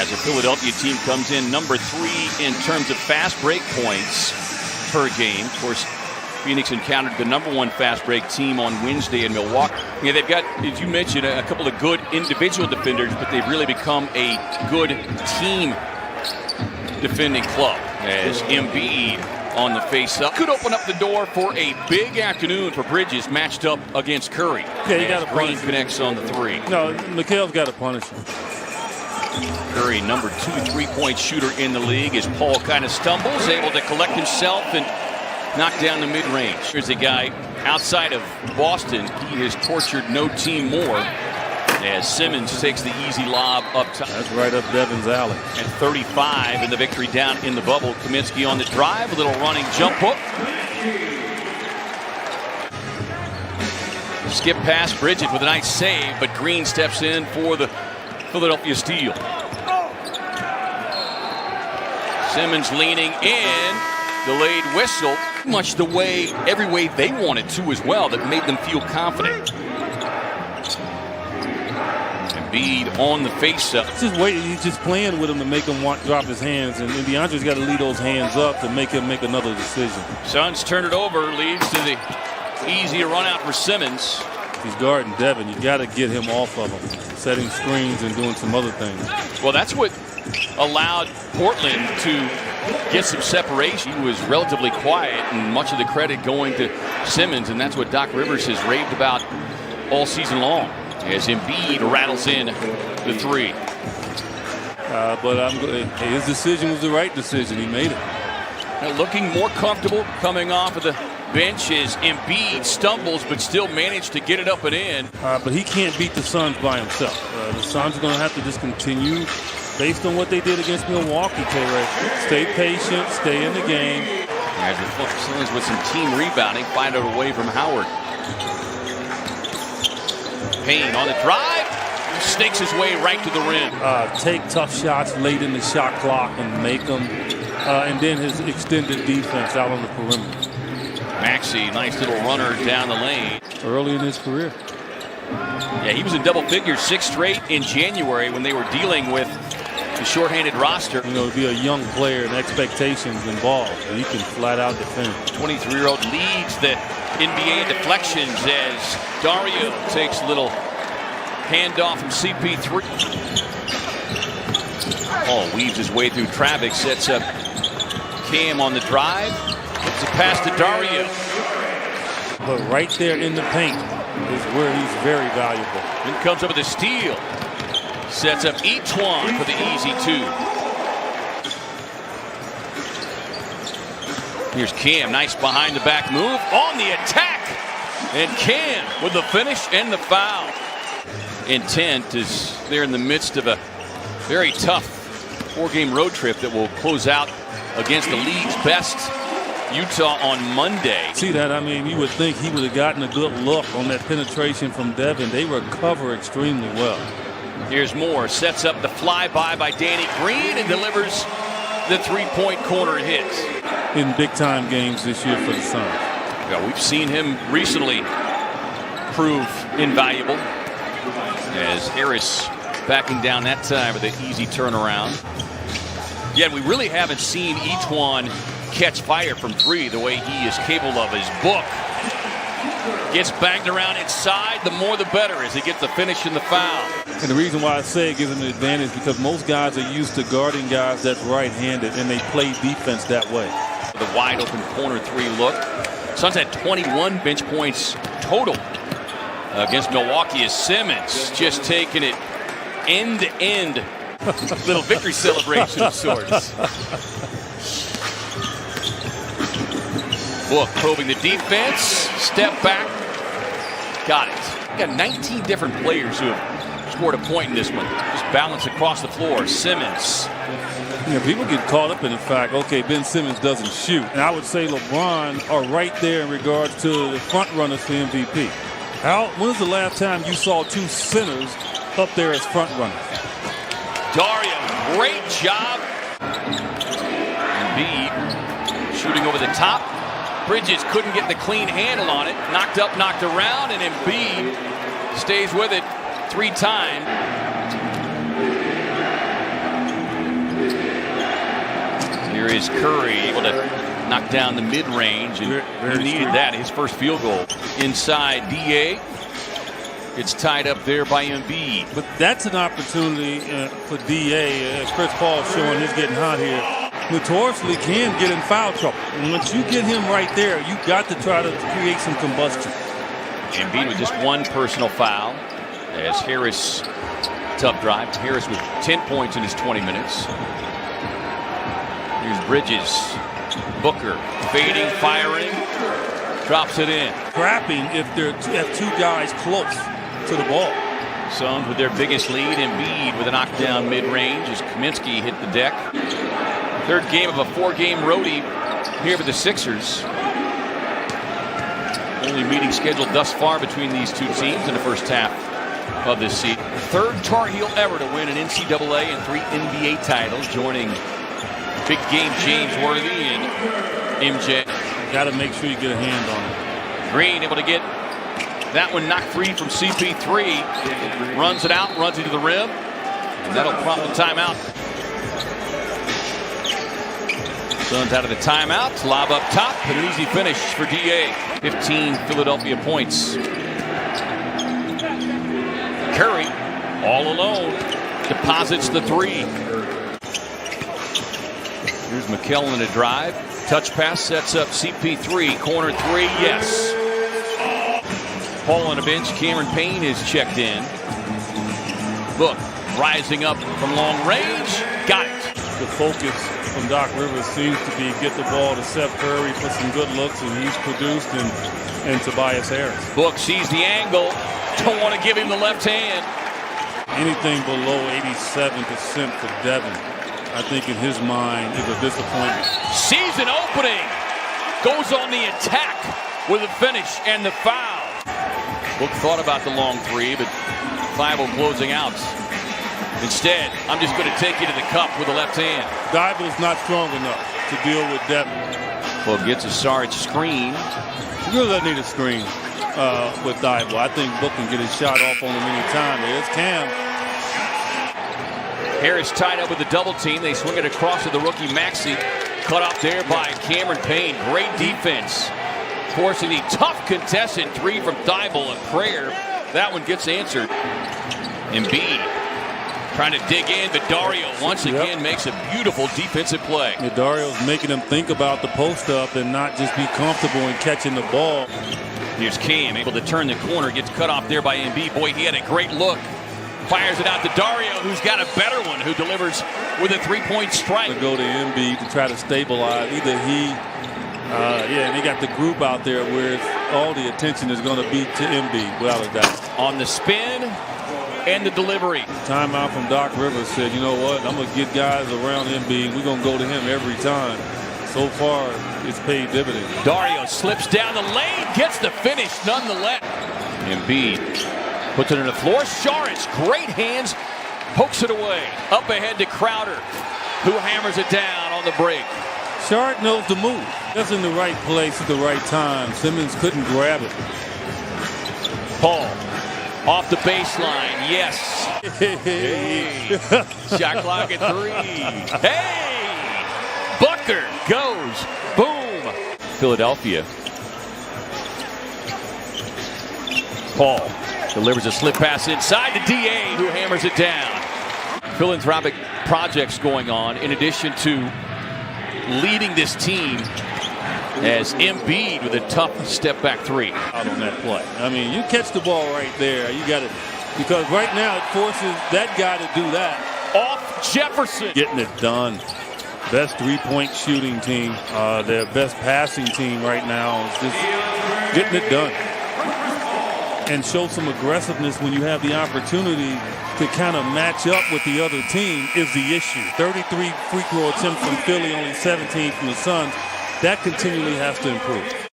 as the Philadelphia team comes in number 3 in terms of fast break points per game. Of course, Phoenix encountered the number 1 fast break team on Wednesday in Milwaukee. Yeah, they've got, as you mentioned, a couple of good individual defenders, but they've really become a good team defending club. As Embiid on the face-up could open up the door for a big afternoon for Bridges, matched up against Curry. Yeah, you got to Green connects on the 3. No, Mikhail's got to punish him. Curry, number 2 3-point shooter in the league, as Paul kind of stumbles, able to collect himself and knock down the mid-range. Here's a guy outside of Boston. He has tortured no team more, as Simmons takes the easy lob up top. That's right up Devin's alley. And 35 in the victory down in the bubble. Kaminsky on the drive, a little running jump hook. Skip past Bridget with a nice save, but Green steps in for the Philadelphia steal. Simmons leaning in, delayed whistle, much the way, every way they wanted to as well, that made them feel confident. Embiid on the face-up. Just waiting, he's just playing with him to make him drop his hands, and DeAndre's got to lead those hands up to make him make another decision. Suns turn it over, leads to the easy run out for Simmons. If he's guarding Devin, you got to get him off of him, setting screens and doing some other things. Well, that's what allowed Portland to get some separation. He was relatively quiet, and much of the credit going to Simmons, and that's what Doc Rivers has raved about all season long, as Embiid rattles in the 3. But his decision was the right decision. He made it. Now looking more comfortable coming off of the bench as Embiid stumbles, but still managed to get it up and in. But he can't beat the Suns by himself. The Suns are going to have to just continue based on what they did against Milwaukee, K-Ray. Stay patient, stay in the game. As the Suns with some team rebounding, find it away from Howard. Payne on the drive, snakes his way right to the rim. Take tough shots late in the shot clock and make them, and then his extended defense out on the perimeter. Maxey, nice little runner down the lane. Early in his career. Yeah, he was in double figures 6 straight in January when they were dealing with the shorthanded roster. You know, to be a young player and expectations involved, and he can flat out defend. 23-year-old leads the NBA deflections as Dario takes a little handoff from CP3. Paul weaves his way through traffic, sets up Cam on the drive. It's a pass to Dario. But right there in the paint is where he's very valuable. Then comes up with a steal. Sets up Etuan for the easy 2. Here's Cam, nice behind the back move on the attack. And Cam with the finish and the foul. Intent is there in the midst of a very tough 4-game road trip that will close out against the league's best Utah on Monday. See that? I mean, you would think he would have gotten a good look on that penetration from Devin. They recover extremely well. Here's Moore, sets up the flyby by Danny Green and delivers the 3-point corner hit. In big-time games this year for the Suns. Yeah, we've seen him recently prove invaluable, as Harris backing down that time with an easy turnaround. Yet we really haven't seen Etuan catch fire from 3 the way he is capable of. His book gets banged around inside, the more the better as he gets the finish and the foul. And the reason why I say it gives him an advantage because most guys are used to guarding guys that's right-handed, and they play defense that way. The wide open corner 3 look. Suns had 21 bench points total against Milwaukee as Simmons just taking it end to end. Little victory celebration of sorts. Book probing the defense, step back, got it. Got 19 different players who have scored a point in this one. Just balance across the floor. Simmons. You know, people get caught up in the fact, okay, Ben Simmons doesn't shoot. And I would say LeBron are right there in regards to the front runners for MVP. Al, when was the last time you saw 2 centers up there as front runners? Dario, great job. Embiid shooting over the top. Bridges couldn't get the clean handle on it. Knocked up, knocked around, and Embiid stays with it 3 times. Here is Curry able to knock down the mid-range, and he needed that. His first field goal inside DA. It's tied up there by Embiid. But that's an opportunity for DA. As Chris Paul showing, he's getting hot here. Notoriously can get in foul trouble. And once you get him right there, you got to try to create some combustion. Embiid with just one personal foul. As Harris, tough drive. Harris with 10 points in his 20 minutes. Here's Bridges. Booker fading, firing, drops it in. Trapping if they're have two guys close to the ball. Suns with their biggest lead. Embiid with a knockdown mid-range as Kaminsky hit the deck. Third game of a 4-game roadie here for the Sixers. Only meeting scheduled thus far between these two teams in the first half of this season. Third Tar Heel ever to win an NCAA and 3 NBA titles, joining big game James Worthy and MJ. Got to make sure you get a hand on it. Green able to get that one knocked free from CP3. Runs it out, runs into the rim, and that'll prompt the timeout. Suns out of the timeout. Lob up top, and an easy finish for DA. 15 Philadelphia points. Curry, all alone, deposits the 3. Here's McKellen in a drive. Touch pass sets up CP3. Corner 3, yes. Paul on the bench. Cameron Payne is checked in. Book rising up from long range. Got it. The focus from Doc Rivers seems to be get the ball to Seth Curry for some good looks, and he's produced in Tobias Harris. Book sees the angle. Don't want to give him the left hand. Anything below 87% for Devin, I think in his mind, is a disappointment. Season opening. Goes on the attack with a finish and the foul. Book thought about the long 3, but Thibault closing out. Instead, I'm just going to take you to the cup with the left hand. Thibault's not strong enough to deal with Devin. Well, gets a Sarge screen. He really doesn't need a screen with Thibault. I think Book can get his shot off on him anytime. There's Cam. Harris tied up with the double team. They swing it across to the rookie Maxey. Cut off there by Cameron Payne. Great defense. Forcing the tough contested 3 from Thibault. A prayer. That one gets answered. Embiid trying to dig in, but Dario once again makes a beautiful defensive play. Yeah, Dario's making him think about the post up and not just be comfortable in catching the ball. Here's Cam able to turn the corner. Gets cut off there by Embiid. Boy, he had a great look. Fires it out to Dario, who's got a better one, who delivers with a 3-point strike. To go to Embiid to try to stabilize. Either he, and they got the group out there where all the attention is going to be to Embiid, without a doubt. On the spin and the delivery. Timeout from Doc Rivers said, you know what, I'm going to get guys around Embiid. We're going to go to him every time. So far, it's paid dividends. Dario slips down the lane, gets the finish nonetheless. Embiid puts it on the floor. Saric, great hands, pokes it away. Up ahead to Crowder, who hammers it down on the break. Saric knows the move. That's in the right place at the right time. Simmons couldn't grab it. Paul off the baseline, yes. Hey. Shot clock at 3. Hey! Booker goes. Boom. Philadelphia. Paul delivers a slip pass inside to DA, who hammers it down. Philanthropic projects going on in addition to leading this team as Embiid with a tough step back 3. Out on that play. I mean, you catch the ball right there. You got it. Because right now it forces that guy to do that. Off Jefferson. Getting it done. Best 3-point shooting team. Their best passing team right now is just getting it done. And show some aggressiveness when you have the opportunity to kind of match up with the other team is the issue. 33 free throw attempts from Philly, only 17 from the Suns. That continually has to improve.